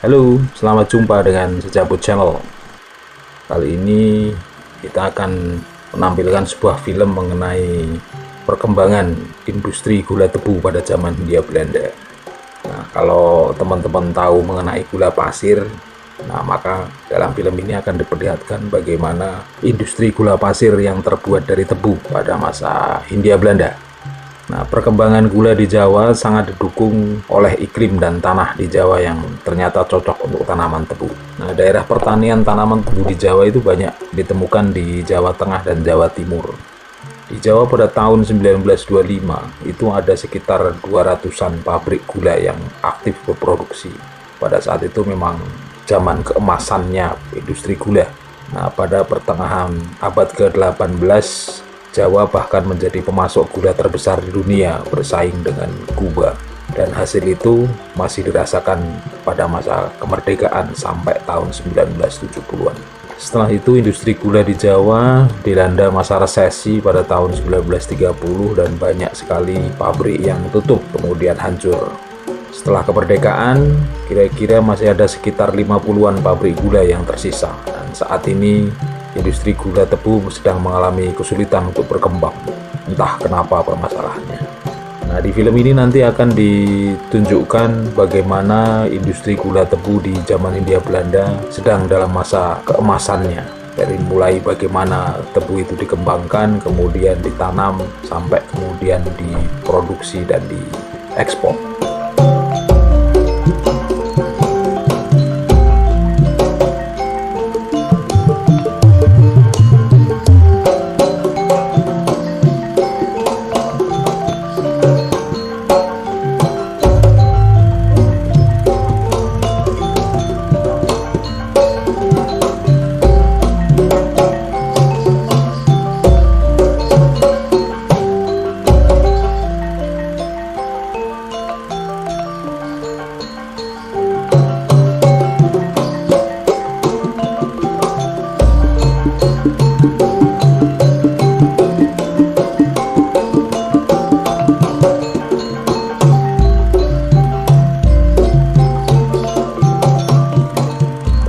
Halo, selamat jumpa dengan Secabut Channel. Kali ini kita akan menampilkan sebuah film mengenai perkembangan industri gula tebu pada zaman Hindia Belanda. Nah, kalau teman-teman tahu mengenai gula pasir, maka dalam film ini akan diperlihatkan bagaimana industri gula pasir yang terbuat dari tebu pada masa Hindia Belanda. Nah, perkembangan gula di Jawa sangat didukung oleh iklim dan tanah di Jawa yang ternyata cocok untuk tanaman tebu. Nah, daerah pertanian tanaman tebu di Jawa itu banyak ditemukan di Jawa Tengah dan Jawa Timur. Di Jawa pada tahun 1925 itu ada sekitar 200-an pabrik gula yang aktif berproduksi. Pada saat itu memang zaman keemasannya industri gula. Nah, pada pertengahan abad ke-18 Jawa bahkan menjadi pemasok gula terbesar di dunia, bersaing dengan Kuba. Dan hasil itu masih dirasakan pada masa kemerdekaan sampai tahun 1970-an. Setelah itu industri gula di Jawa dilanda masa resesi pada tahun 1930 dan banyak sekali pabrik yang tutup kemudian hancur. Setelah kemerdekaan, kira-kira masih ada sekitar 50-an pabrik gula yang tersisa. Dan saat ini industri gula tebu sedang mengalami kesulitan untuk berkembang. Entah kenapa permasalahannya. Nah, di film ini nanti akan ditunjukkan bagaimana industri gula tebu di zaman Hindia Belanda sedang dalam masa keemasannya. Dari mulai bagaimana tebu itu dikembangkan, kemudian ditanam, sampai kemudian diproduksi dan diekspor.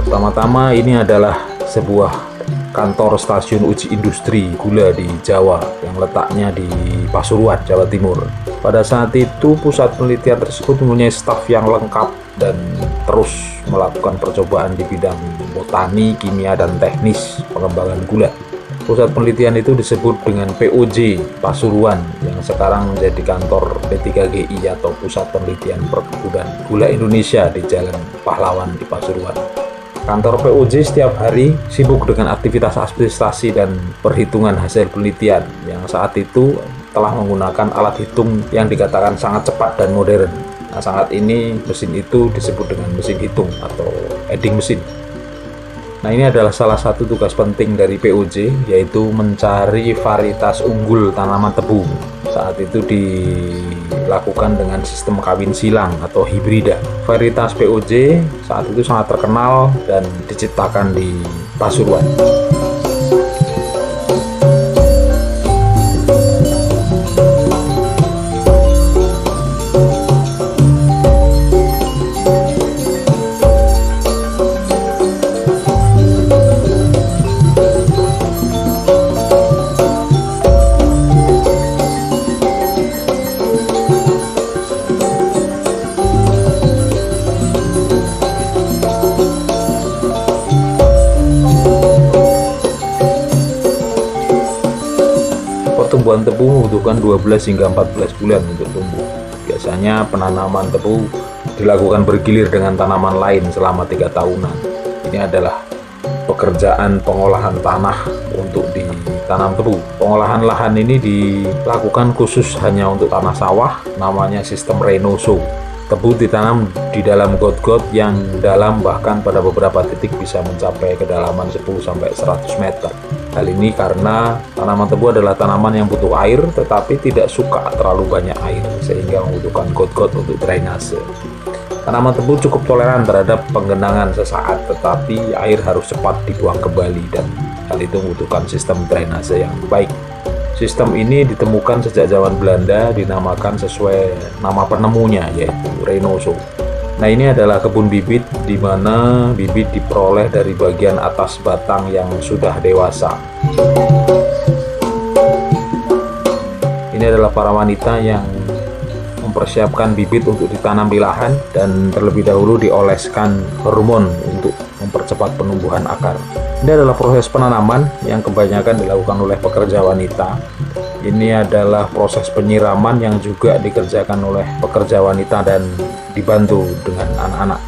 Pertama-tama ini adalah sebuah kantor stasiun uji industri gula di Jawa yang letaknya di Pasuruan, Jawa Timur. Pada saat itu pusat penelitian tersebut mempunyai staf yang lengkap dan terus melakukan percobaan di bidang botani, kimia, dan teknis pengembangan gula. Pusat penelitian itu disebut dengan POJ Pasuruan yang sekarang menjadi kantor P3GI atau Pusat Penelitian Perkebunan Gula Indonesia di Jalan Pahlawan di Pasuruan. Kantor POJ setiap hari sibuk dengan aktivitas administrasi dan perhitungan hasil penelitian yang saat itu telah menggunakan alat hitung yang dikatakan sangat cepat dan modern. Nah, saat ini mesin itu disebut dengan mesin hitung atau adding mesin. Nah, ini adalah salah satu tugas penting dari POJ, yaitu mencari varietas unggul tanaman tebu. Saat itu dilakukan dengan sistem kawin silang atau hibrida. Varietas POJ saat itu sangat terkenal dan diciptakan di Pasuruan. Pertumbuhan tebu membutuhkan 12 hingga 14 bulan untuk tumbuh. Biasanya penanaman tebu dilakukan bergilir dengan tanaman lain selama 3 tahunan. Ini adalah pekerjaan pengolahan tanah untuk ditanam tebu. Pengolahan lahan ini dilakukan khusus hanya untuk tanah sawah, namanya sistem Reynoso. Tebu ditanam di dalam got-got yang dalam, bahkan pada beberapa titik bisa mencapai kedalaman 10-100 meter. Hal ini karena tanaman tebu adalah tanaman yang butuh air tetapi tidak suka terlalu banyak air, sehingga membutuhkan got-got untuk drainase. Tanaman tebu cukup toleran terhadap penggenangan sesaat, tetapi air harus cepat dibuang kembali dan hal itu membutuhkan sistem drainase yang baik. Sistem ini ditemukan sejak zaman Belanda, dinamakan sesuai nama penemunya, yaitu Reynoso. Nah, ini adalah kebun bibit di mana bibit diperoleh dari bagian atas batang yang sudah dewasa. Ini adalah para wanita yang mempersiapkan bibit untuk ditanam di lahan dan terlebih dahulu dioleskan hormon untuk mempercepat penumbuhan akar. Ini adalah proses penanaman yang kebanyakan dilakukan oleh pekerja wanita. Ini adalah proses penyiraman yang juga dikerjakan oleh pekerja wanita dan dibantu dengan anak-anak.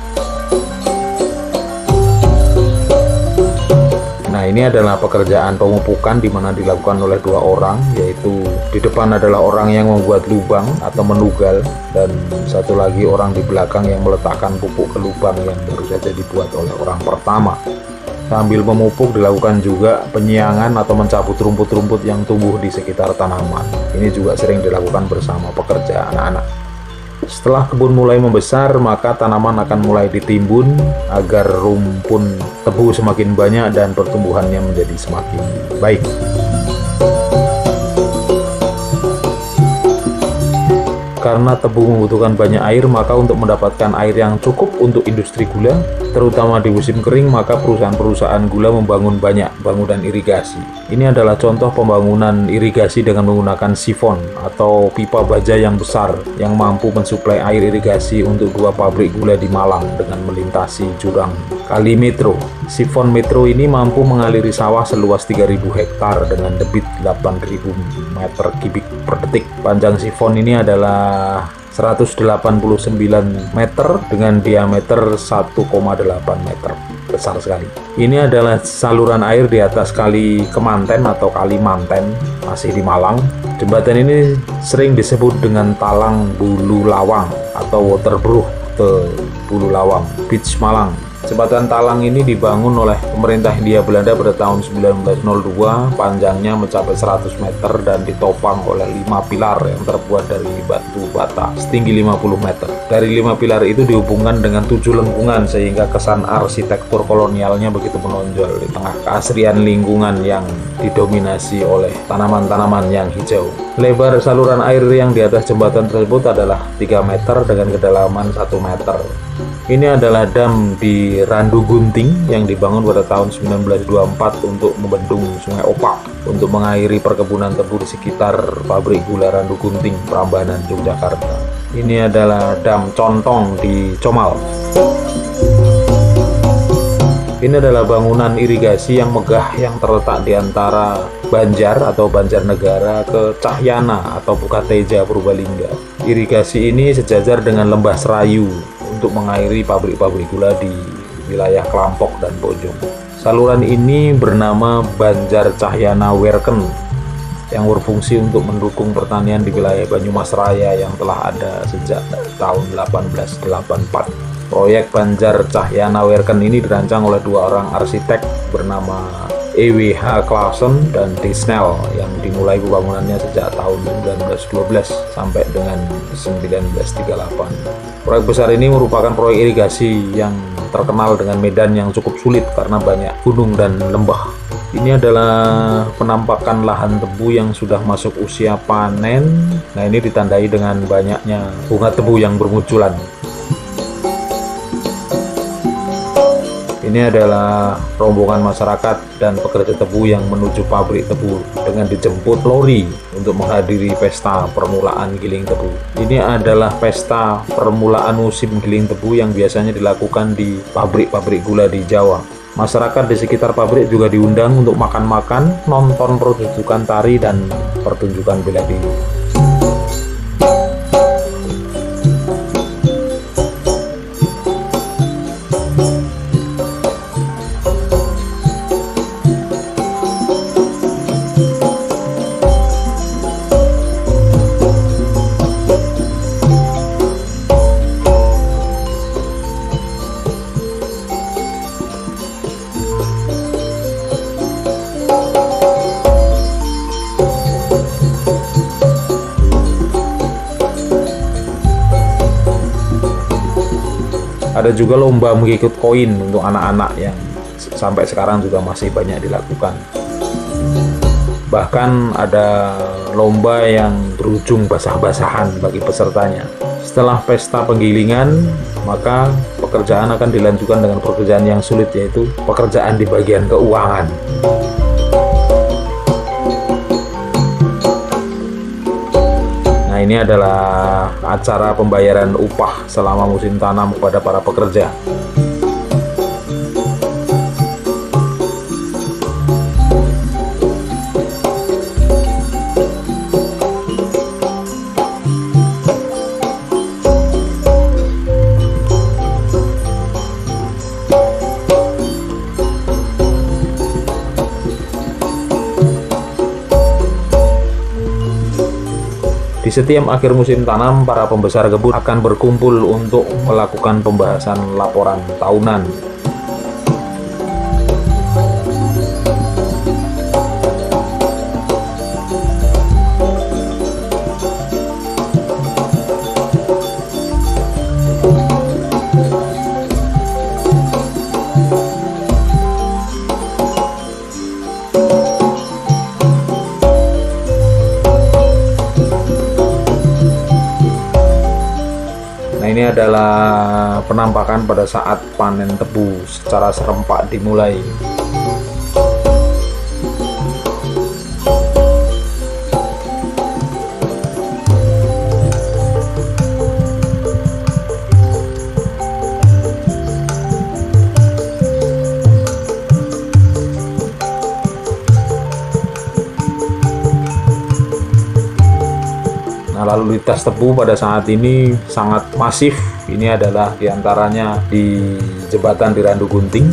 Nah, ini adalah pekerjaan pemupukan di mana dilakukan oleh dua orang, yaitu di depan adalah orang yang membuat lubang atau menugal, dan satu lagi orang di belakang yang meletakkan pupuk ke lubang yang baru saja dibuat oleh orang pertama. Sambil memupuk dilakukan juga penyiangan atau mencabut rumput-rumput yang tumbuh di sekitar tanaman. Ini juga sering dilakukan bersama pekerja anak-anak. Setelah kebun mulai membesar, maka tanaman akan mulai ditimbun agar rumpun tebu semakin banyak dan pertumbuhannya menjadi semakin baik. Karena tebu membutuhkan banyak air, maka untuk mendapatkan air yang cukup untuk industri gula, terutama di musim kering, maka perusahaan-perusahaan gula membangun banyak bangunan irigasi. Ini adalah contoh pembangunan irigasi dengan menggunakan sifon atau pipa baja yang besar yang mampu mensuplai air irigasi untuk 2 pabrik gula di Malang dengan melintasi jurang Kali Metro. Sifon Metro ini mampu mengaliri sawah seluas 3.000 hektar dengan debit 8.000 meter kubik per detik. Panjang sifon ini adalah 189 meter dengan diameter 1,8 meter. Besar sekali. Ini adalah saluran air di atas Kali Kemanten atau Kali Manten, masih di Malang. Jembatan ini sering disebut dengan Talang Bulu Lawang atau Waterbruch ke Bulu Lawang, Beach Malang. Jembatan Talang ini dibangun oleh pemerintah Hindia Belanda pada tahun 1902, panjangnya mencapai 100 meter dan ditopang oleh 5 pilar yang terbuat dari batu bata setinggi 50 meter. Dari 5 pilar itu dihubungkan dengan 7 lengkungan sehingga kesan arsitektur kolonialnya begitu menonjol di tengah keasrian lingkungan yang didominasi oleh tanaman-tanaman yang hijau. Lebar saluran air yang di atas jembatan tersebut adalah 3 meter dengan kedalaman 1 meter. Ini adalah dam di Randu Gunting yang dibangun pada tahun 1924 untuk membendung Sungai Opak untuk mengairi perkebunan tebu di sekitar pabrik gula Randu Gunting, Prambanan, Yogyakarta. Ini adalah dam Contong di Comal. Ini adalah bangunan irigasi yang megah yang terletak di antara Banjar atau Banjarnegara ke Cahyana atau Pukateja, Purbalingga. Irigasi ini sejajar dengan Lembah Serayu untuk mengairi pabrik-pabrik gula di wilayah Klampok dan Bojong. Saluran ini bernama Banjar Cahyana Werken yang berfungsi untuk mendukung pertanian di wilayah Banyumas Raya yang telah ada sejak tahun 1884. Proyek Banjar Cahyana Werken ini dirancang oleh 2 orang arsitek bernama E.W.H. Clausen dan D. Snell yang dimulai pembangunannya sejak tahun 1912 sampai dengan 1938. Proyek besar ini merupakan proyek irigasi yang terkenal dengan medan yang cukup sulit karena banyak gunung dan lembah. Ini adalah penampakan lahan tebu yang sudah masuk usia panen. Nah, ini ditandai dengan banyaknya bunga tebu yang bermunculan. Ini adalah rombongan masyarakat dan pekerja tebu yang menuju pabrik tebu dengan dijemput lori untuk menghadiri pesta permulaan giling tebu. Ini adalah pesta permulaan musim giling tebu yang biasanya dilakukan di pabrik-pabrik gula di Jawa. Masyarakat di sekitar pabrik juga diundang untuk makan-makan, nonton pertunjukan tari dan pertunjukan bela diri. Ada juga lomba mengikut koin untuk anak-anak yang sampai sekarang juga masih banyak dilakukan. Bahkan ada lomba yang berujung basah-basahan bagi pesertanya. Setelah pesta penggilingan, maka pekerjaan akan dilanjutkan dengan pekerjaan yang sulit, yaitu pekerjaan di bagian keuangan. Nah, ini adalah acara pembayaran upah selama musim tanam kepada para pekerja. Di setiap akhir musim tanam, para pembesar kebun akan berkumpul untuk melakukan pembahasan laporan tahunan. Ini adalah penampakan pada saat panen tebu secara serempak dimulai. Nah, lalu lintas tebu pada saat ini sangat masif. Ini adalah diantaranya di jembatan di Randu Gunting.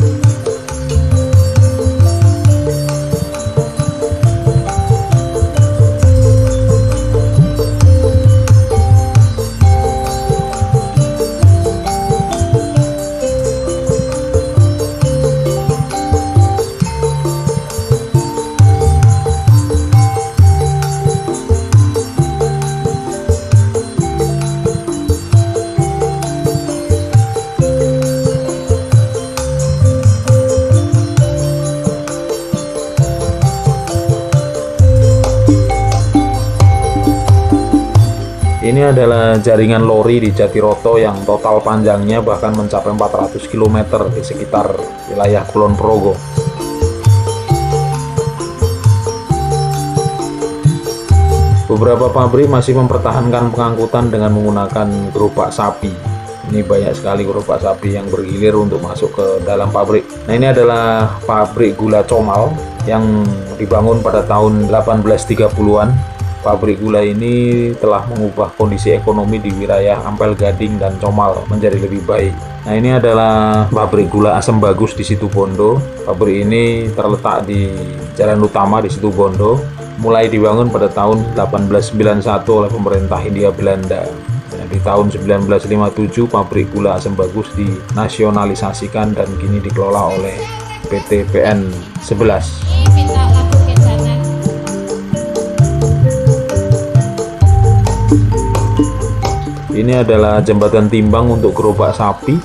Ini adalah jaringan lori di Jatiroto yang total panjangnya bahkan mencapai 400 km di sekitar wilayah Kulon Progo. Beberapa pabrik masih mempertahankan pengangkutan dengan menggunakan gerobak sapi. Ini banyak sekali gerobak sapi yang bergilir untuk masuk ke dalam pabrik. Nah, ini adalah pabrik gula Comal yang dibangun pada tahun 1830-an. Pabrik gula ini telah mengubah kondisi ekonomi di wilayah Ampel Gading dan Comal menjadi lebih baik. Nah, ini adalah pabrik gula Asem Bagus di Situbondo. Pabrik ini terletak di Jalan Utama di Situbondo. Mulai dibangun pada tahun 1891 oleh pemerintah Hindia Belanda. Nah, di tahun 1957 pabrik gula Asem Bagus dinasionalisasikan dan kini dikelola oleh PT PN 11. Ini adalah jembatan timbang untuk gerobak sapi.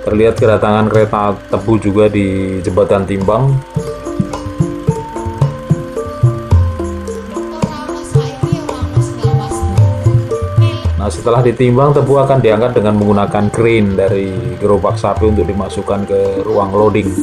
Terlihat kedatangan kereta tebu juga di jembatan timbang. Nah, setelah ditimbang, tebu akan diangkat dengan menggunakan crane dari gerobak sapi untuk dimasukkan ke ruang loading.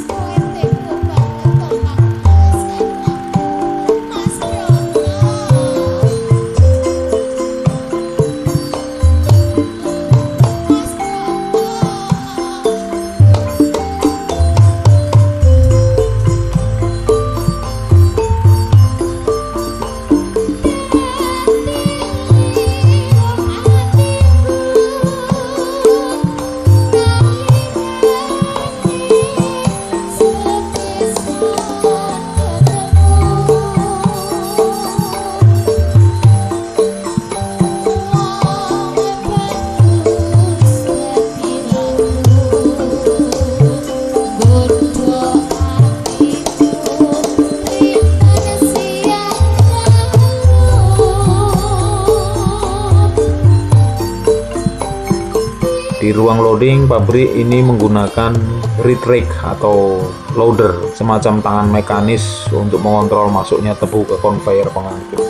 ruang loading, pabrik ini menggunakan reed rake atau loader, semacam tangan mekanis untuk mengontrol masuknya tebu ke konveyor pengangkut.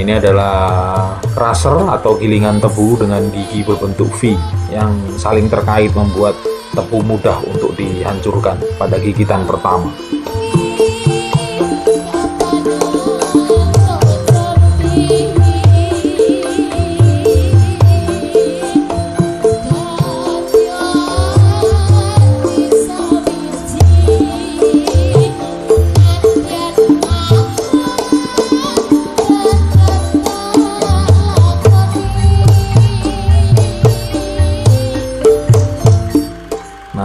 Ini adalah crusher atau gilingan tebu dengan gigi berbentuk V yang saling terkait membuat tebu mudah untuk dihancurkan pada gigitan pertama.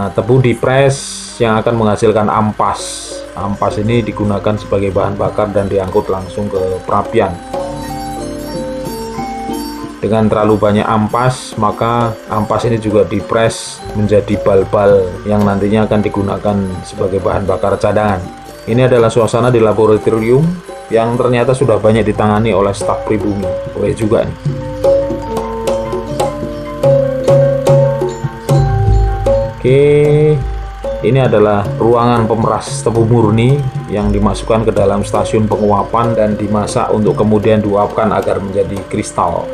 Tebu dipres yang akan menghasilkan ampas. Ampas ini digunakan sebagai bahan bakar dan diangkut langsung ke perapian. Dengan terlalu banyak ampas, maka ampas ini juga dipres menjadi bal-bal yang nantinya akan digunakan sebagai bahan bakar cadangan. Ini adalah suasana di laboratorium yang ternyata sudah banyak ditangani oleh staf pribumi. Boleh juga nih. Oke, ini adalah ruangan pemeras tebu murni yang dimasukkan ke dalam stasiun penguapan dan dimasak untuk kemudian diuapkan agar menjadi kristal.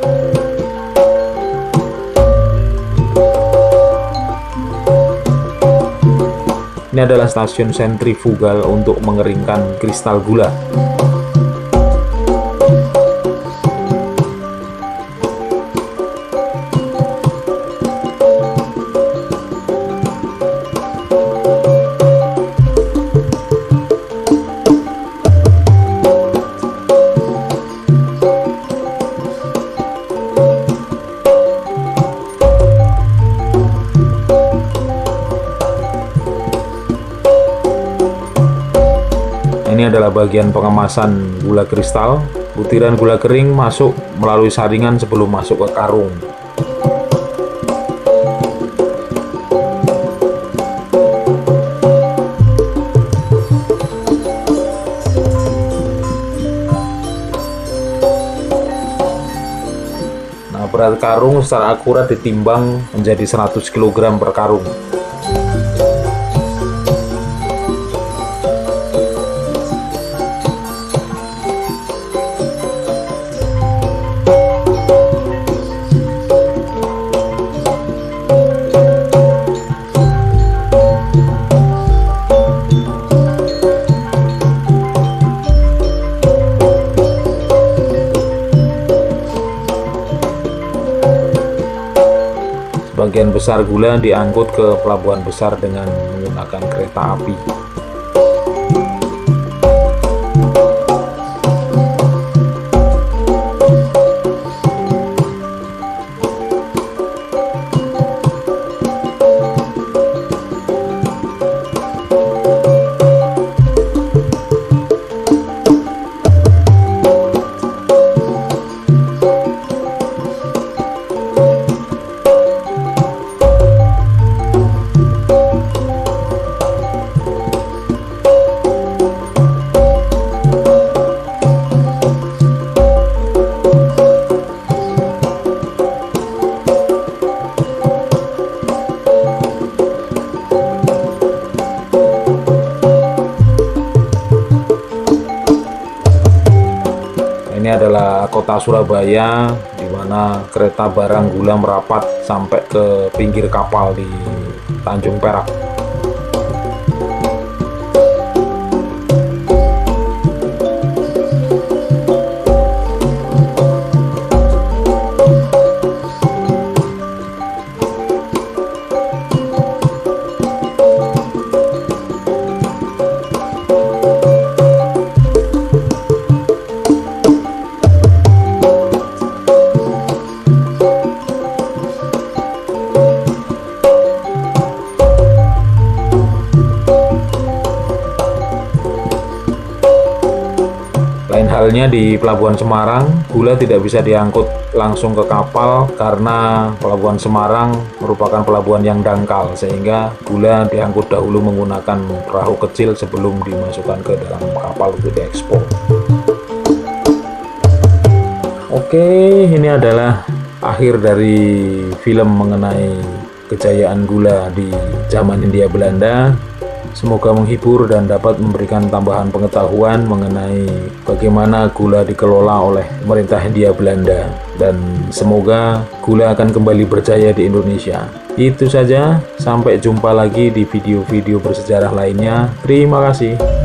Ini adalah stasiun sentrifugal untuk mengeringkan kristal gula. Ini adalah bagian pengemasan gula kristal. Butiran gula kering masuk melalui saringan sebelum masuk ke karung. Nah, berat karung secara akurat ditimbang menjadi 100 kg per karung. Sebagian besar gula diangkut ke pelabuhan besar dengan menggunakan kereta api. Ini adalah kota Surabaya, di mana kereta barang gula merapat sampai ke pinggir kapal di Tanjung Perak. Bedanya di Pelabuhan Semarang, gula tidak bisa diangkut langsung ke kapal karena Pelabuhan Semarang merupakan pelabuhan yang dangkal, sehingga gula diangkut dahulu menggunakan perahu kecil sebelum dimasukkan ke dalam kapal untuk diekspor. Oke, ini adalah akhir dari film mengenai kejayaan gula di zaman Hindia Belanda. Semoga menghibur dan dapat memberikan tambahan pengetahuan mengenai bagaimana gula dikelola oleh pemerintah Hindia Belanda, dan semoga gula akan kembali berjaya di Indonesia. Itu saja, sampai jumpa lagi di video-video bersejarah lainnya. Terima kasih.